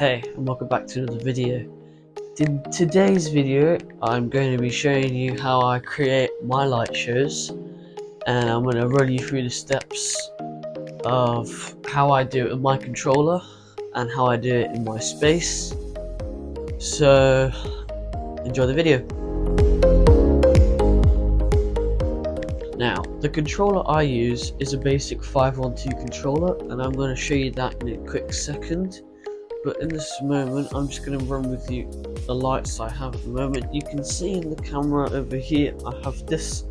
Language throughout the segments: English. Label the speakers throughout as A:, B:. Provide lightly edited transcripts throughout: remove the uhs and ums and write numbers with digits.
A: Hey, and welcome back to another video. In today's video, I'm going to be showing you how I create my light shows, and I'm going to run you through the steps of how I do it with my controller and how I do it in my space. So, enjoy the video. Now, the controller I use is a basic 512 controller, and I'm going to show you that in a quick second. But in this moment, I'm just going to run with you the lights I have at the moment. You can see in the camera over here, I have this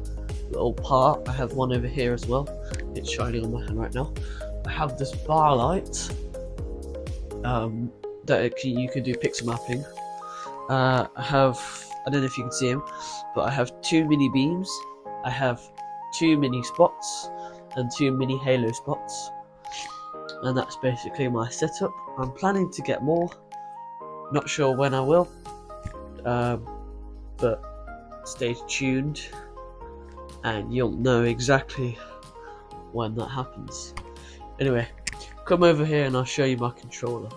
A: little part. I have one over here as well. It's shining on my hand right now. I have this bar light that you can do pixel mapping. I don't know if you can see them, but I have 2 mini beams. I have 2 mini spots and 2 mini halo spots. And that's basically my setup. I'm planning to get more, not sure when I will, but stay tuned and you'll know exactly when that happens. Anyway, come over here and I'll show you my controller.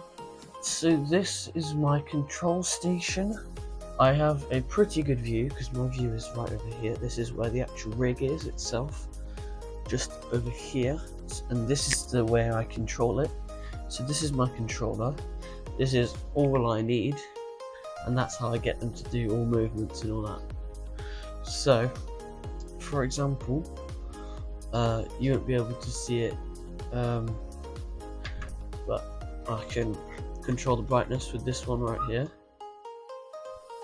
A: So this is my control station. I have a pretty good view because my view is right over here. This is where the actual rig is itself, just over here. And this is the way I control it. So this is my controller. This is all I need, and that's how I get them to do all movements and all that. So, for example, you won't be able to see it, but I can control the brightness with this one right here,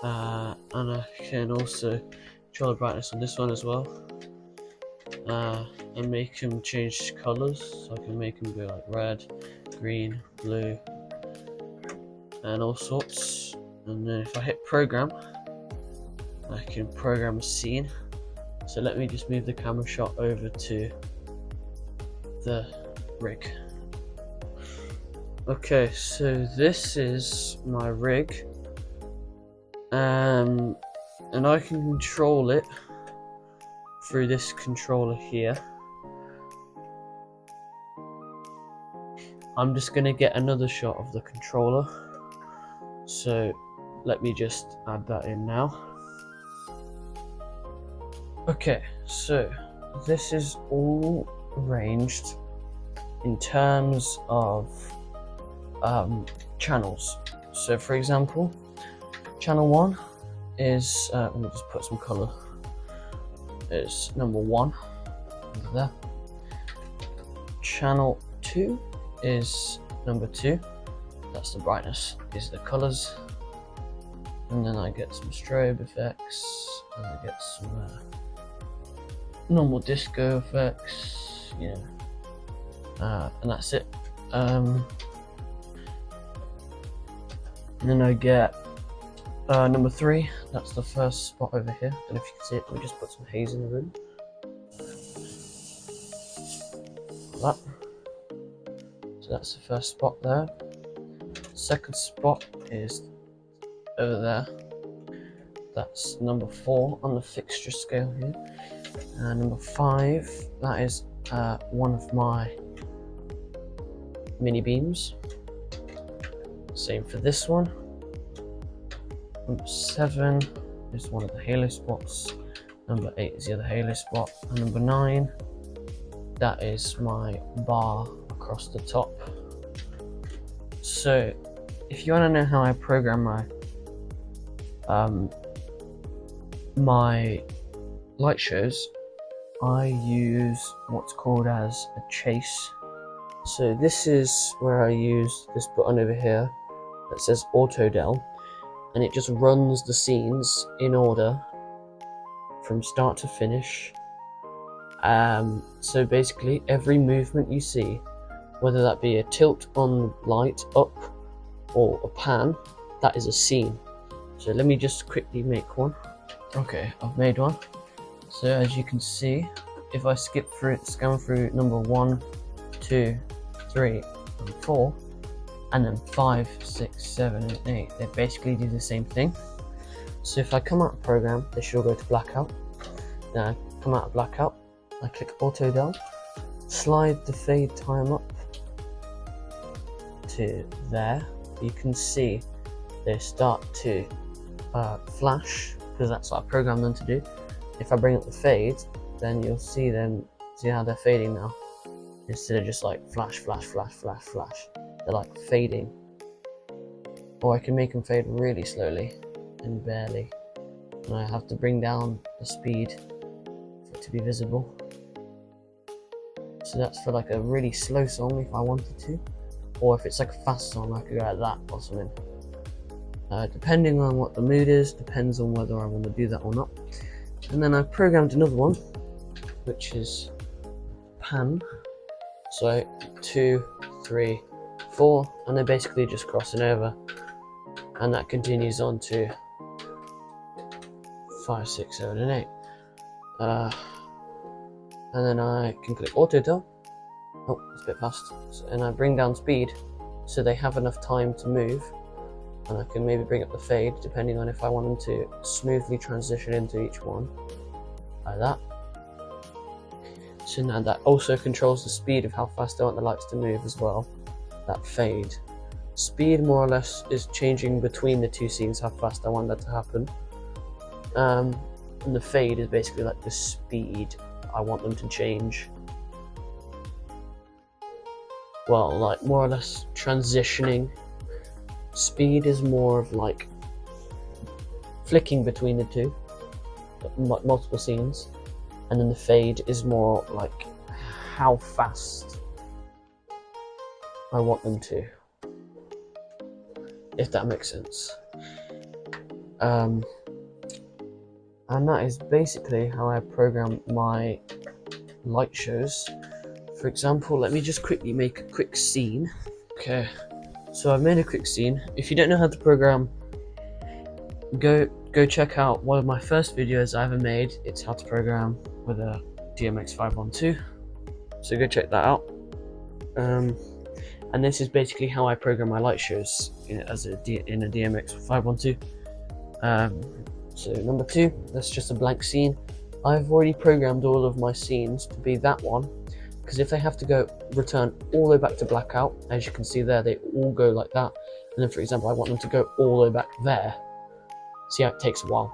A: and I can also control the brightness on this one as well. And make them change colours, so I can make them go like red, green, blue, and all sorts. And then if I hit program, I can program a scene. So let me just move the camera shot over to the rig. Okay, so this is my rig, and I can control it through this controller here. I'm just going to get another shot of the controller, so let me just add that in now. Okay, so this is all arranged in terms of channels. So for example, channel 1 is, let me just put some colour, is number 1 over there. Channel 2 is number 2, that's the brightness, these are the colours, and then I get some strobe effects, and I get some normal disco effects, yeah, and that's it. And then I get number 3, that's the first spot over here, and if you can see it, we just put some haze in the room. Like that. So that's the first spot there. Second spot is over there. That's number 4 on the fixture scale here. And number 5, that is one of my mini beams. Same for this one. Number 7 is one of the halo spots. Number 8 is the other halo spot. And number 9, that is my bar across the top. So if you want to know how I program my light shows, I use what's called as a chase. So this is where I use this button over here that says auto del, and it just runs the scenes in order from start to finish. So basically every movement you see, whether that be a tilt on light up or a pan, that is a scene. So let me just quickly make one. Okay, I've made one. So as you can see, if I skip through it, scan through number 1, 2, 3, and 4, and then 5, 6, 7, and 8, they basically do the same thing. So if I come out of program, they should go to blackout. Then I come out of blackout, I click auto del, slide the fade time up to there, you can see they start to flash, because that's what I programmed them to do. If I bring up the fade, then you'll see them, see how they're fading now. Instead of just like flash, flash, flash, flash, flash, they're like fading. Or I can make them fade really slowly and barely, and I have to bring down the speed for it to be visible. So that's for like a really slow song if I wanted to, or if it's like a fast song I could go like that or something. Depending on what the mood is, depends on whether I want to do that or not. And then I programmed another one, which is pan. So 2, 3, 4, and they're basically just crossing over, and that continues on to 5, 6, 7, and 8. And then I can click auto tone. Oh, it's a bit fast. And I bring down speed so they have enough time to move, and I can maybe bring up the fade depending on if I want them to smoothly transition into each one, like that. So now that also controls the speed of how fast I want the lights to move as well. That fade speed more or less is changing between the two scenes, how fast I want that to happen. And the fade is basically like the speed I want them to change. Well, like more or less transitioning. Speed is more of like flicking between the two, multiple scenes, and then the fade is more like how fast I want them to, if that makes sense. And that is basically how I program my light shows. For example, let me just quickly make a quick scene. Okay, so I've made a quick scene. If you don't know how to program, go check out one of my first videos I ever made. It's how to program with a DMX 512. So go check that out. And this is basically how I program my light shows in a DMX 512. So number 2, that's just a blank scene. I've already programmed all of my scenes to be that one, because if they have to return all the way back to blackout, as you can see there, they all go like that. And then for example, I want them to go all the way back there. See how it takes a while.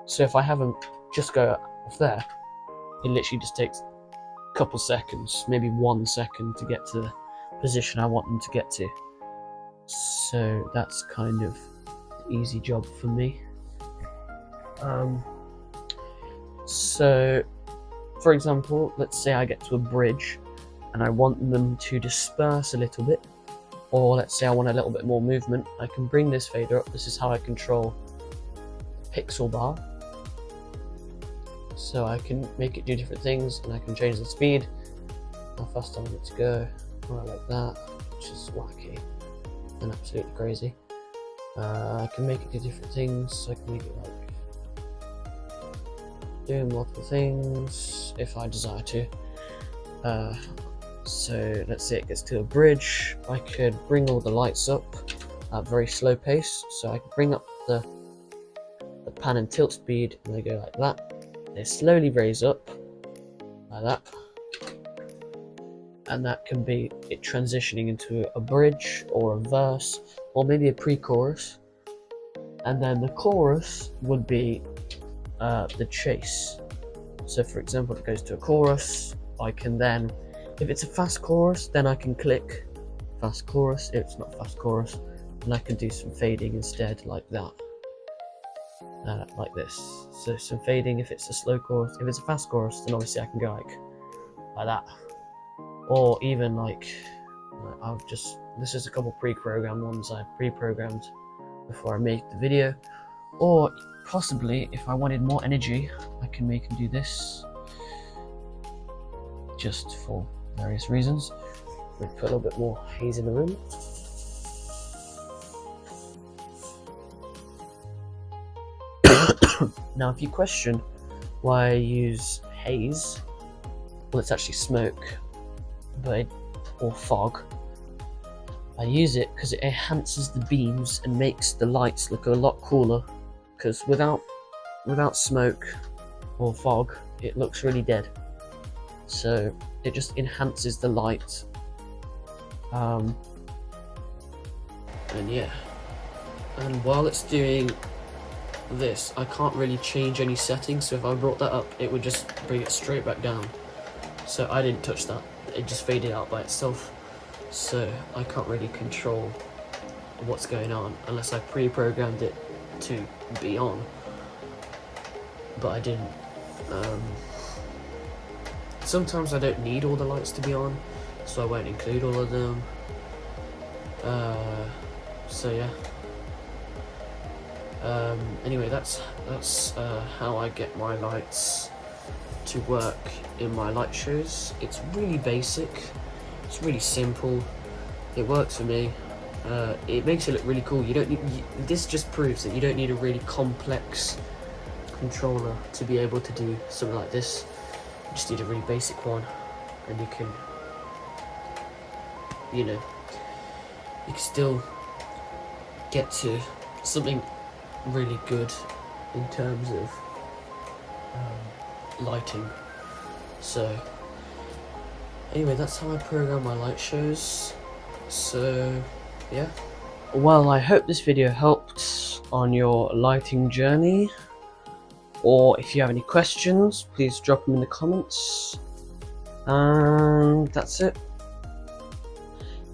A: So if I have them just go off there, it literally just takes a couple seconds, maybe 1 second to get to the position I want them to get to. So that's kind of an easy job for me. So for example, let's say I get to a bridge and I want them to disperse a little bit, or let's say I want a little bit more movement, I can bring this fader up. This is how I control pixel bar, so I can make it do different things, and I can change the speed, how fast I want it to go, or like that, which is wacky and absolutely crazy. I can make it do different things, so I can make it like do multiple things if I desire to. So let's say it gets to a bridge, I could bring all the lights up at a very slow pace, so I could bring up the pan and tilt speed, and they go like that. They slowly raise up like that, and that can be it transitioning into a bridge or a verse, or maybe a pre-chorus, and then the chorus would be the chase. So for example, if it goes to a chorus, I can then, if it's a fast chorus, then I can click fast chorus. If it's not fast chorus, then I can do some fading instead, like that, like this. So some fading if it's a slow chorus. If it's a fast chorus, then obviously I can go like that, or even like I've just, this is a couple pre-programmed ones I pre-programmed before I make the video. Or possibly, if I wanted more energy, I can make and do this, just for various reasons. We put a little bit more haze in the room. Now, if you question why I use haze, well, it's actually smoke, or fog. I use it because it enhances the beams and makes the lights look a lot cooler. Because without smoke or fog, it looks really dead. So it just enhances the light. And yeah, and while it's doing this, I can't really change any settings, so if I brought that up it would just bring it straight back down. So I didn't touch that, it just faded out by itself, so I can't really control what's going on unless I pre-programmed it to be on, but I didn't. Sometimes I don't need all the lights to be on, so I won't include all of them. So yeah. Anyway, that's how I get my lights to work in my light shows. It's really basic, it's really simple, it works for me. It makes it look really cool. You don't need, this just proves that you don't need a really complex controller to be able to do something like this. You just need a really basic one, and you can, you know, you can still get to something really good in terms of lighting. So anyway, that's how I program my light shows. So yeah, well, I hope this video helped on your lighting journey, or if you have any questions please drop them in the comments, and that's it.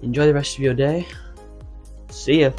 A: Enjoy the rest of your day. See ya.